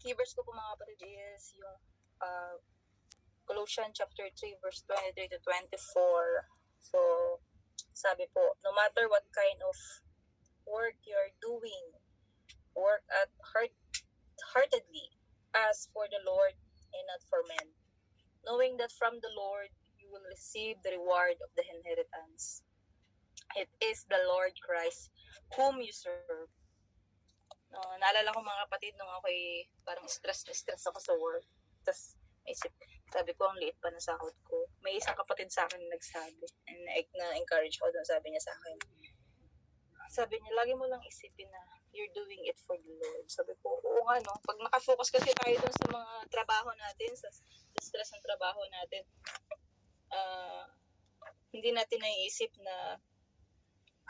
key verse ko po mga kapatid is yung Colossians chapter 3 verse 23 to 24. So, sabi po, no matter what kind of work you're doing, work at heartedly as for the Lord and not for men, knowing that from the Lord you will receive the reward of the inheritance. It is the Lord Christ whom you serve. Naalala ko mga kapatid nung ako'y parang stress ako sa work. Tapos isip, sabi ko, ang liit pa na sahod ko. May isang kapatid sa akin na nagsabi, and na-encourage ko doon, sabi niya sa akin. Sabi niya, lagi mo lang isipin na you're doing it for the Lord. Sabi ko, oo nga no. Pag nakafocus kasi tayo doon sa mga trabaho natin, sa stress ng trabaho natin, hindi natin naiisip na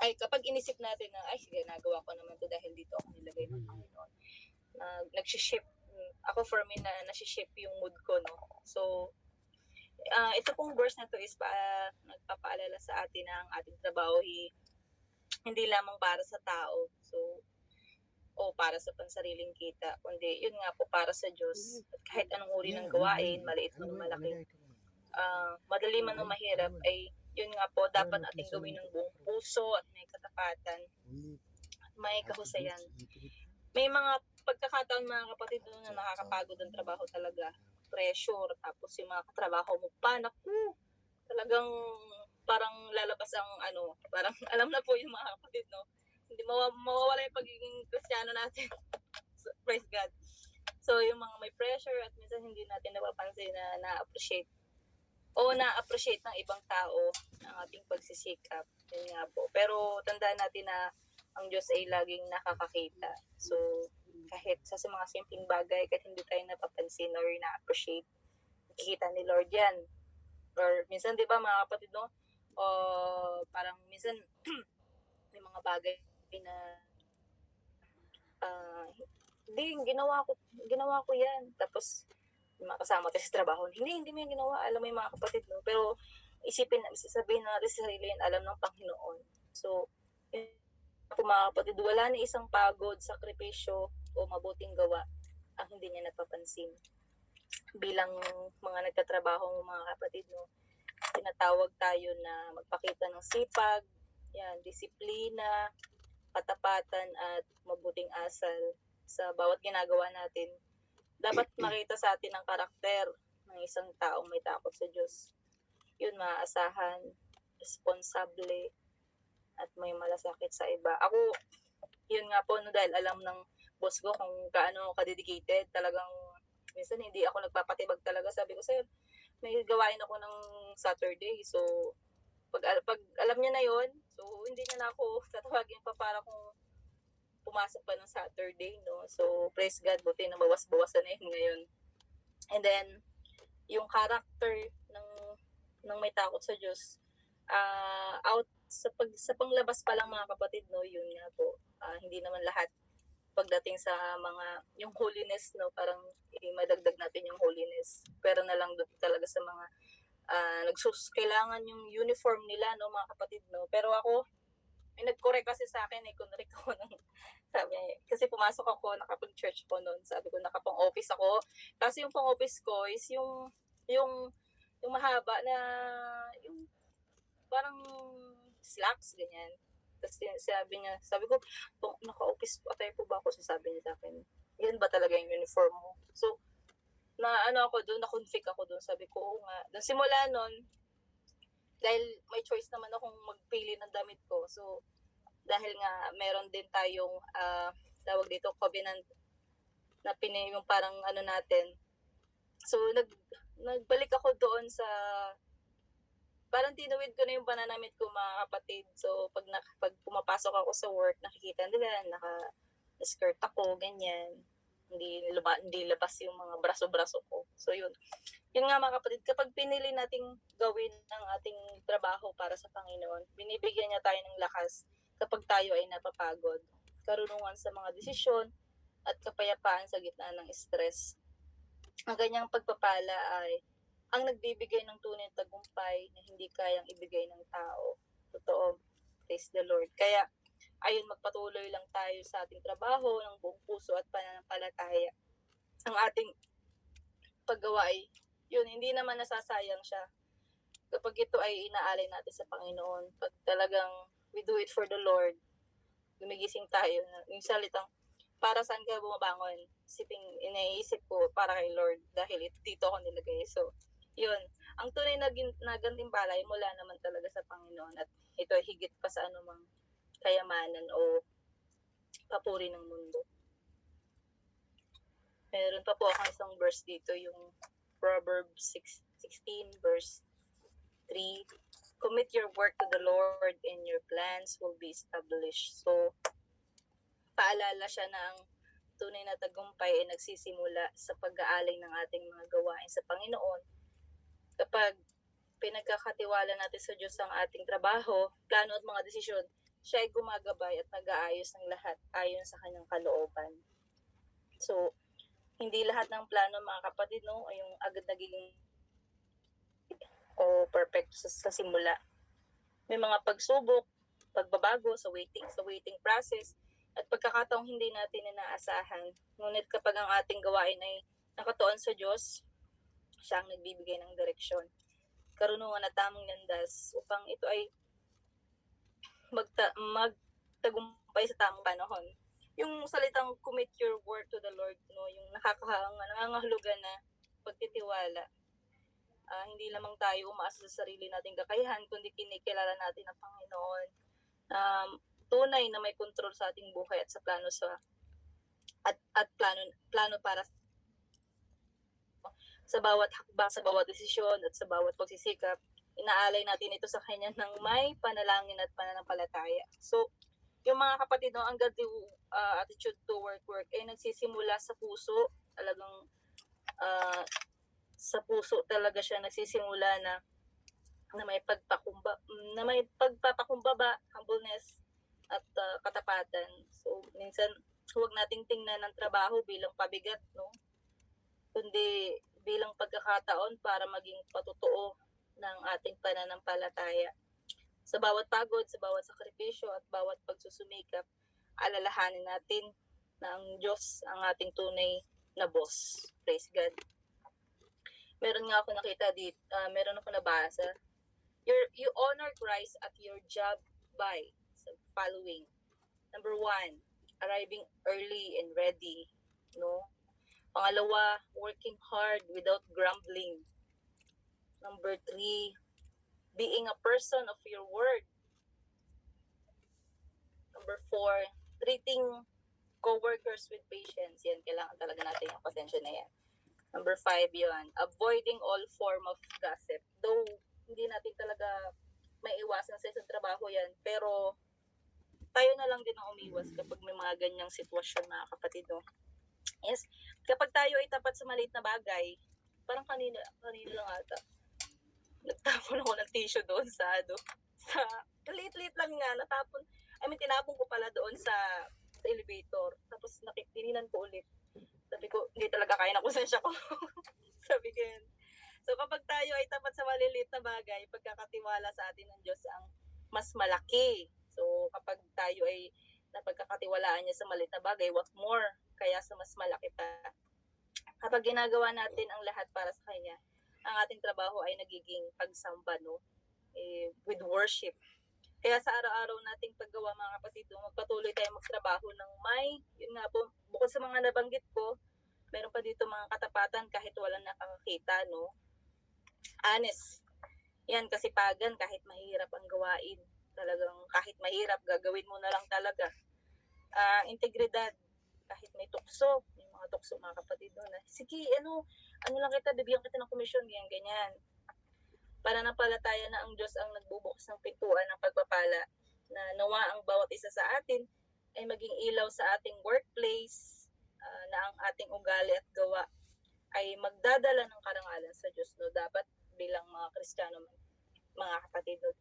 ay kapag inisip natin na ay sige nagawa ko naman to dahil dito ako nilagay ng Panginoon, nagsiship ako for me na nasiship yung mood ko, no. So ito pong verse na to is nagpapaalala sa atin na ang ating trabaho hindi lamang para sa tao, so o para sa pansariling kita, kundi yun nga po para sa Diyos. At kahit anong uri ng gawain, maliit man o malaki, madali man o mahirap, ay yun nga po, dapat ating gawin ng buong puso at may katapatan at may kahusayan. May mga pagkakataon mga kapatid doon na nakakapagod ang trabaho talaga. Pressure, tapos yung mga katrabaho mo pa, naku, talagang parang lalabas ang parang alam na po yung mga kapatid, no? Hindi mawawala yung pagiging Kristiyano natin. So, praise God. So, yung mga may pressure at minsan hindi natin napapansin na na-appreciate o na-appreciate ng ibang tao ang ating pagsisikap. Yun nga po. Pero tandaan natin na ang Diyos ay laging nakakakita. So, kahit sa mga simpleng bagay, kahit hindi tayo napapansin or na-appreciate, nakikita ni Lord yan. Or minsan, di ba mga kapatid, no? Parang minsan, may mga bagay na hindi, ginawa ko yan. Tapos, yung mga kasama tayo sa trabaho, hindi mo yung ginawa, alam mo yung mga kapatid, no? Pero, sabihin na natin sa sarili yan, alam ng Panginoon. So, kung mga kapatid, wala na isang pagod, sakripisyo, o mabuting gawa ang hindi niya napapansin. Bilang mga nagtatrabaho mga kapatid, no? Tinatawag tayo na magpakita ng sipag, yan, disiplina, katapatan at mabuting asal sa bawat ginagawa natin. Dapat makita sa atin ang karakter ng isang taong may takot sa Diyos. Yun, maaasahan, responsable, at may malasakit sa iba. Ako, yun nga po, no, dahil alam ng boss ko kung gaano ka-dedicated, talagang minsan hindi ako nagpapatibag talaga. Sabi ko sa'yo, may gawain ako ng Saturday, so pag alam niya na yon, so hindi niya na ako tatawagin pa para kung pumasok pa ng Saturday, no? So, praise God, buti na bawas-bawasan na yun ngayon. And then, yung character ng may takot sa Diyos, out sa panglabas pa lang mga kapatid, no, yun nga po, hindi naman lahat pagdating sa mga, yung holiness, no, parang madagdag natin yung holiness, pero na lang doon talaga sa mga kailangan yung uniform nila, no, mga kapatid, no. Pero ako, may nag-correct kasi sa akin, kunrek ako ng, sabi, kasi pumasok ako, nakapag-church ko noon, sabi ko, nakapang-office ako. Kasi yung pang-office ko is yung mahaba na, yung parang slacks, ganyan. Tapos sabi ko, naka-office attire po ba ako? Sabi niya sa akin, yan ba talaga yung uniform mo? So, ako doon, na-conflict ako doon. Sabi ko, oo nga. Doon simula noon, dahil may choice naman akong magpili ng damit ko. So, dahil nga meron din tayong tawag dito, covenant na yung parang natin. So, nagbalik ako doon sa parang tinuwid ko na yung pananamit ko mga kapatid. So, pag pumapasok ako sa work, nakikita nila, naka-skirt ako, ganyan. Hindi labas yung mga braso-braso ko. So, yun. Yun nga mga kapatid, kapag pinili nating gawin ang ating trabaho para sa Panginoon, binibigyan niya tayo ng lakas kapag tayo ay napapagod, karunungan sa mga desisyon, at kapayapaan sa gitna ng stress. Ang ganyang pagpapala ay ang nagbibigay ng tunay na tagumpay na hindi kayang ibigay ng tao. Totoo. Praise the Lord. Kaya, ayun, magpatuloy lang tayo sa ating trabaho ng buong puso at pananampalataya. ang ating paggawa ay yun, hindi naman nasasayang siya kapag ito ay inaalay natin sa Panginoon. Pag talagang we do it for the Lord, gumigising tayo, yung salitang para saan ka bumabangon, iniisip ko para kay Lord dahil dito ako nilagay. So, yun. Ang tunay na gantimpala ay mula naman talaga sa Panginoon at ito ay higit pa sa anumang kayamanan o papuri ng mundo. Meron pa po akong isang verse dito, yung Proverbs 16 verse 3. Commit your work to the Lord and your plans will be established. So, paalala siya na ang tunay na tagumpay ay nagsisimula sa pag-aalay ng ating mga gawain sa Panginoon. Kapag pinagkakatiwala natin sa Diyos ang ating trabaho, plano at mga desisyon, siya ay gumagabay at nag-aayos ng lahat ayon sa kanyang kalooban. So, hindi lahat ng plano, mga kapatid, no, ay yung agad nagiging o perfect sa simula. May mga pagsubok, pagbabago sa waiting process, at pagkakataong hindi natin inaasahan. Ngunit kapag ang ating gawain ay nakatuon sa Diyos, siya ang nagbibigay ng direksyon, karunungan at tamang landas upang ito ay magtagumpay sa tamang panahon. Yung salitang commit your work to the Lord, no, yung nangangahulugan na pagtitiwala. Hindi lamang tayo umaasa sa sarili nating kakayahan, kundi kinikilala natin ang Panginoon. Tunay na may kontrol sa ating buhay at sa plano at plano para sa bawat hakbang, sa bawat desisyon at sa bawat pagsisikap. Inaalay natin ito sa Kanya ng may panalangin at pananampalataya. So, yung mga kapatid, no, ang godly attitude toward work ay nagsisimula sa puso. Talagang sa puso talaga siya nagsisimula na may pagpapakumbaba, humbleness at katapatan. So, minsan huwag nating tingnan ng trabaho bilang pabigat, no? Kundi bilang pagkakataon para maging patotoo ng ating pananampalataya. Sa bawat pagod, sa bawat sakripisyo at bawat pagsusumikap, alalahanin natin na ang Diyos ang ating tunay na boss. Praise God. Meron nga ako nakita dito, meron ako nabasa. You honor Christ at your job by following. Number 1, arriving early and ready. No? Pangalawa, working hard without grumbling. Number 3, being a person of your word. Number 4, treating co-workers with patience. Yan, kailangan talaga natin yung pasensya na yan. Number 5, yun, avoiding all form of gossip. Though, hindi natin talaga may iwasan sa isang trabaho yan, pero tayo na lang din ang umiwas kapag may mga ganyang sitwasyon, mga kapatid, no? Yes, kapag tayo ay tapat sa maliit na bagay, parang kanina lang ata, nagtapon ako ng tissue doon sa liit-liit lang nga, tinapon ko pala doon sa elevator, tapos tininan ko ulit. Sabi ko, hindi talaga kaya na konsensya ko. Sabi ko yun. So kapag tayo ay tapat sa maliliit na bagay, pagkakatiwala sa atin ng Diyos ang mas malaki. So kapag tayo ay napagkakatiwalaan niya sa maliit na bagay, what more kaya sa mas malaki pa. Kapag ginagawa natin ang lahat para sa Kanya, ang ating trabaho ay nagiging pagsamba, no? With worship. Kaya sa araw-araw nating paggawa, mga kapatid, magpatuloy tayo magtrabaho ng yun nga po, bukod sa mga nabanggit ko, meron pa dito mga katapatan kahit walang nakakakita, no? Honest. Yan, kasipagan kahit mahirap ang gawain. Talagang kahit mahirap, gagawin mo na lang talaga. Integridad, kahit may tukso, may mga tukso, mga kapatid, no? Sige, ano lang kita, bibigyan kita ng komisyon, ganyan. Pananampalataya na ang Diyos ang nagbubukas ng pintuan ng pagpapala, na nawa ang bawat isa sa atin ay maging ilaw sa ating workplace, na ang ating ugali at gawa ay magdadala ng karangalan sa Diyos, no? Dapat bilang mga Kristiyano, mga kapatid, no?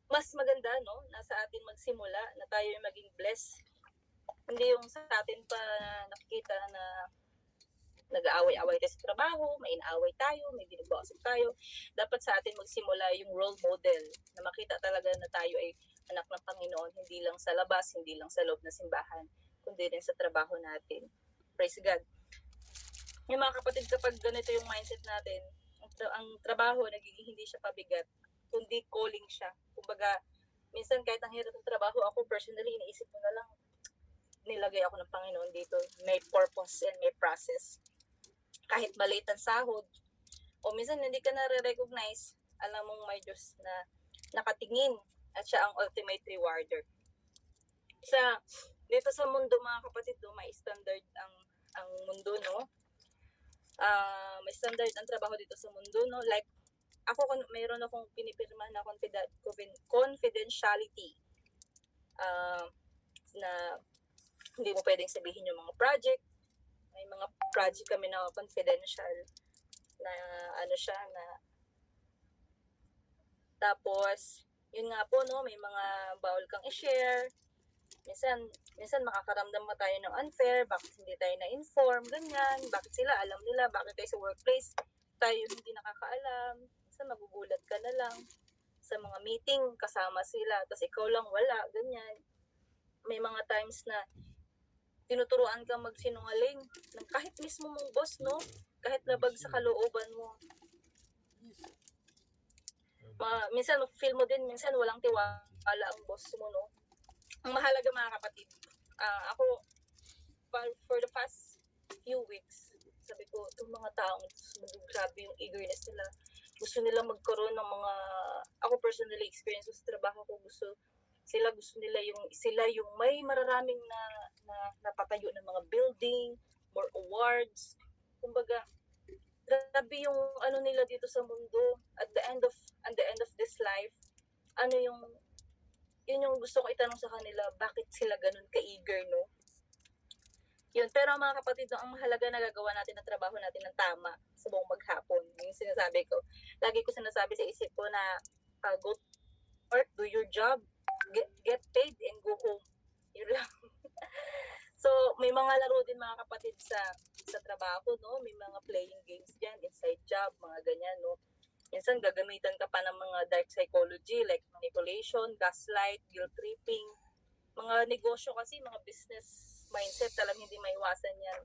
Mas maganda, no, na sa atin magsimula, na tayo ay maging blessed. Hindi yung sa atin pa nakikita na nag-aaway-away tayo sa trabaho, may inaaway tayo, may ginagawasok tayo. Dapat sa atin magsimula yung role model, na makita talaga na tayo ay anak ng Panginoon, hindi lang sa labas, hindi lang sa loob ng simbahan, kundi rin sa trabaho natin. Praise God. Yung mga kapatid, kapag ganito yung mindset natin, ang trabaho, nagiging hindi siya pabigat, kundi calling siya. Kumbaga, minsan kahit ang hirap ng trabaho, ako personally, iniisip ko na lang, nilagay ako ng Panginoon dito. May purpose and may process. Kahit maliit ang sahod, o minsan hindi ka na-recognize, alam mong may Diyos na nakatingin at siya ang ultimate rewarder. Dito sa mundo, mga kapatid, may standard ang mundo, no? May standard ang trabaho dito sa mundo, no? Like, ako, mayroon akong pinipirma na confidentiality na hindi mo pwedeng sabihin yung mga project. May mga project kami na confidential na tapos yun nga po, no, may mga bawal kang i-share. Minsan makakaramdam mo tayo ng unfair, bakit hindi tayo na-inform, ganyan, bakit sila alam nila, bakit tayo sa workplace tayo hindi nakakaalam. Minsan magugulat ka na lang sa mga meeting, kasama sila, tapos ikaw lang wala, ganyan. May mga times na tinuturuan kang magsinungaling ng kahit mismo mong boss, no? Kahit labag sa kalooban mo. Minsan feel mo din, minsan walang tiwala ang boss mo, no? Ang mahalaga, mga kapatid, ako, for the past few weeks, sabi ko, itong mga taong grabe yung eagerness nila. Gusto nila magkaroon ng mga, ako personally experience sa trabaho ko, gusto nila sila yung may mararaming na napatayo ng mga building, more awards. Kumbaga, grabe yung ano nila dito sa mundo. At the end of this life, yun yung gusto ko itanong sa kanila, bakit sila ganun ka-eager, no? Yun, pero mga kapatid, ang mahalaga na gagawa natin ang trabaho natin ng tama sa buong maghapon. Yung sinasabi ko. Lagi ko sinasabi sa isip ko na go to work, do your job, get paid, and go home. Yun lang. So, may mga laro din, mga kapatid, sa trabaho, no? May mga playing games dyan, inside job, mga ganyan, no? Minsan gagamitan ka pa ng mga dark psychology like manipulation, gaslight, guilt tripping. Mga negosyo kasi, mga business mindset, talagang hindi maiwasan yan.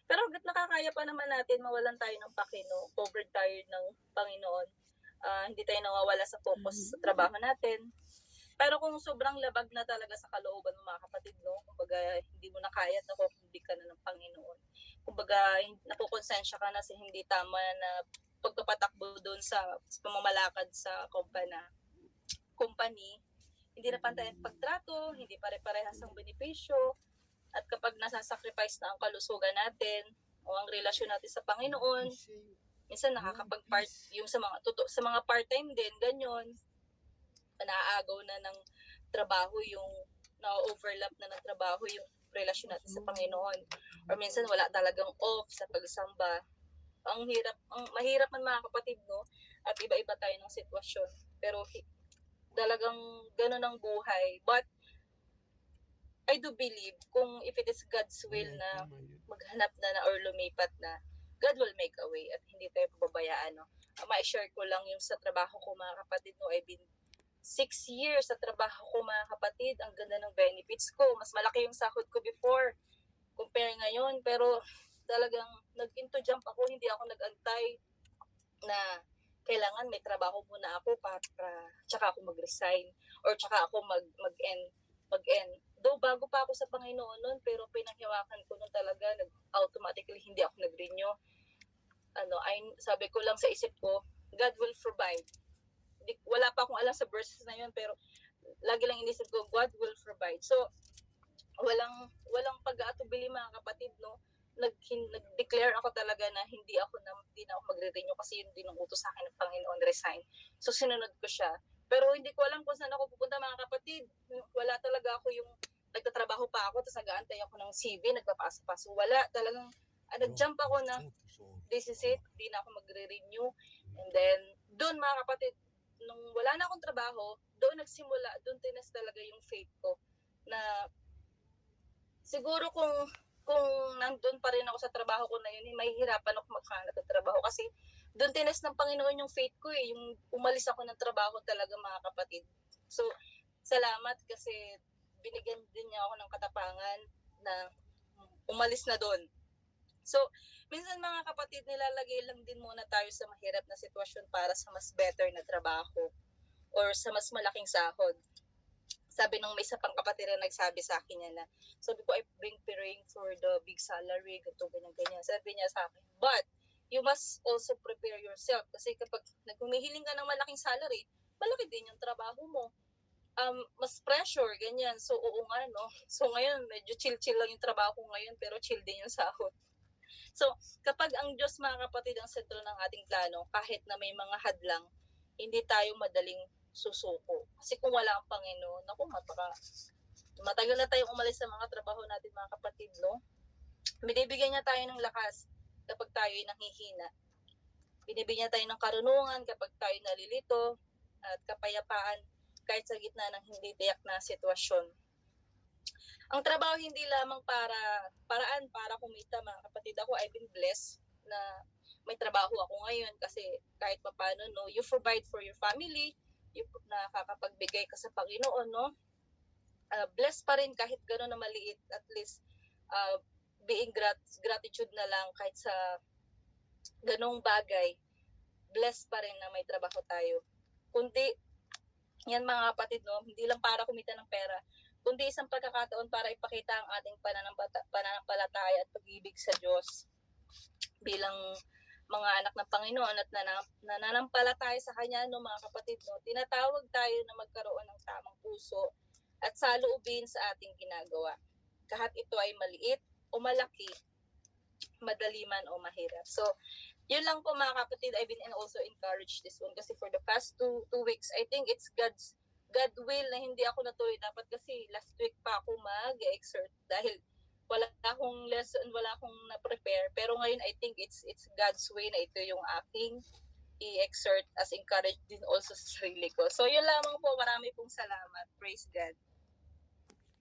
Pero hanggat nakakaya pa naman natin, mawalan tayo ng pakino, covered tayo ng Panginoon. Hindi tayo nawawala sa focus sa trabaho natin. Pero kung sobrang labag na talaga sa kalooban ng mga kapatid, no? Kumbaga, hindi mo na kaya at nakukundi ka na ng Panginoon. Kumbaga, nakukonsensya ka na sa hindi tama na pagpapatakbo doon sa pamamalakad sa company, hindi na pantay ang pagtrato, hindi pare-parehas ang benepisyo, at kapag nasasacrifice na ang kalusugan natin o ang relasyon natin sa Panginoon, minsan nakakapag-part yung sa mga part-time din, ganyan, naaagaw na ng trabaho yung na-overlap na ng trabaho yung relasyon natin sa Panginoon. Or minsan wala talagang off sa pagsamba. Mahirap man, mga kapatid, no? At iba-iba tayo ng sitwasyon. Pero talagang gano'n ang buhay. But I do believe kung if it is God's will na maghanap na or lumipat na, God will make a way at hindi tayo pababayaan, no? Ma-share ko lang yung sa trabaho ko, mga kapatid, no? I've been 6 years sa trabaho ko, mga kapatid. Ang ganda ng benefits ko. Mas malaki yung sahod ko before compare ngayon. Pero talagang nag-into jump ako. Hindi ako nag-antay na kailangan may trabaho muna ako para tsaka ako mag-resign or tsaka ako mag-end. Though bago pa ako sa Panginoon noon, pero pinanghiwakan ko noon talaga, automatically hindi ako nag-renew. Sabi ko lang sa isip ko, God will provide. Wala pa akong alam sa verses na yun, pero lagi lang inisip ko, God will provide. So, walang pag-aatubili, mga kapatid, no? Nag-declare ako talaga na hindi na ako magre-renew kasi yun din ang utos sa akin ng Panginoon, resign. So, sinunod ko siya. Pero hindi ko alam kung saan ako pupunta, mga kapatid. Wala talaga ako yung nagtatrabaho pa ako, tapos nag-aantay ako ng CV, nagpapasa-paso. Wala, talagang nag-jump ako na this is it, hindi na ako magre-renew. And then, doon, mga kapatid, nung wala na akong trabaho, doon nagsimula, doon tinas talaga yung faith ko na siguro kung nandun pa rin ako sa trabaho ko na yun, mahihirapan ako maghanap ng trabaho kasi doon tinas ng Panginoon yung faith ko, yung umalis ako ng trabaho talaga, mga kapatid. So, salamat kasi binigyan din niya ako ng katapangan na umalis na doon. So, minsan mga kapatid, nilalagay lang din muna tayo sa mahirap na sitwasyon para sa mas better na trabaho or sa mas malaking sahod. Sabi nung may isa pang kapatid na nagsabi sa akin yan na, sabi ko, I've been praying for the big salary, ganito, ganyan. Sabi niya sa akin, but you must also prepare yourself kasi kapag naghumihiling ka ng malaking salary, malaki din yung trabaho mo. Mas pressure, ganyan. So, oo nga, no? So, ngayon, medyo chill-chill lang yung trabaho ko ngayon, pero chill din yung sahod. So, kapag ang Diyos, mga kapatid, ang sentro ng ating plano, kahit na may mga hadlang, hindi tayo madaling susuko. Kasi kung wala ang Panginoon, naku, matagal na tayong umalis sa mga trabaho natin, mga kapatid, no? Binibigyan niya tayo ng lakas kapag tayo ay nanghihina. Binibigyan tayo ng karunungan kapag tayo nalilito at kapayapaan kahit sa gitna ng hindi tiyak na sitwasyon. Ang trabaho hindi lamang paraan para kumita, mga kapatid. Ako, I've been blessed na may trabaho ako ngayon kasi kahit papaano, no, you provide for your family, nakakapagbigay ka sa Panginoon, no? Blessed pa rin kahit gano'n na maliit, at least being gratitude na lang kahit sa ganong bagay, blessed pa rin na may trabaho tayo. Kundi, yan mga kapatid, no, hindi lang para kumita ng pera, kundi isang pagkakataon para ipakita ang ating pananampalataya at pag-ibig sa Diyos bilang mga anak ng Panginoon at nananampalataya sa Kanya, no, mga kapatid, no, tinatawag tayo na magkaroon ng tamang puso at saloobin sa ating ginagawa. Kahit ito ay maliit o malaki, madali man o mahirap. So, yun lang po mga kapatid. I've been also encouraged this one kasi for the past two weeks, I think it's God will na hindi ako natuloy. Dapat kasi last week pa ako mag-exert dahil wala akong lesson, wala akong na-prepare. Pero ngayon, I think it's God's way na ito yung aking i-exert as encouraged din also sa sarili ko. So, yun lamang po. Marami pong salamat. Praise God.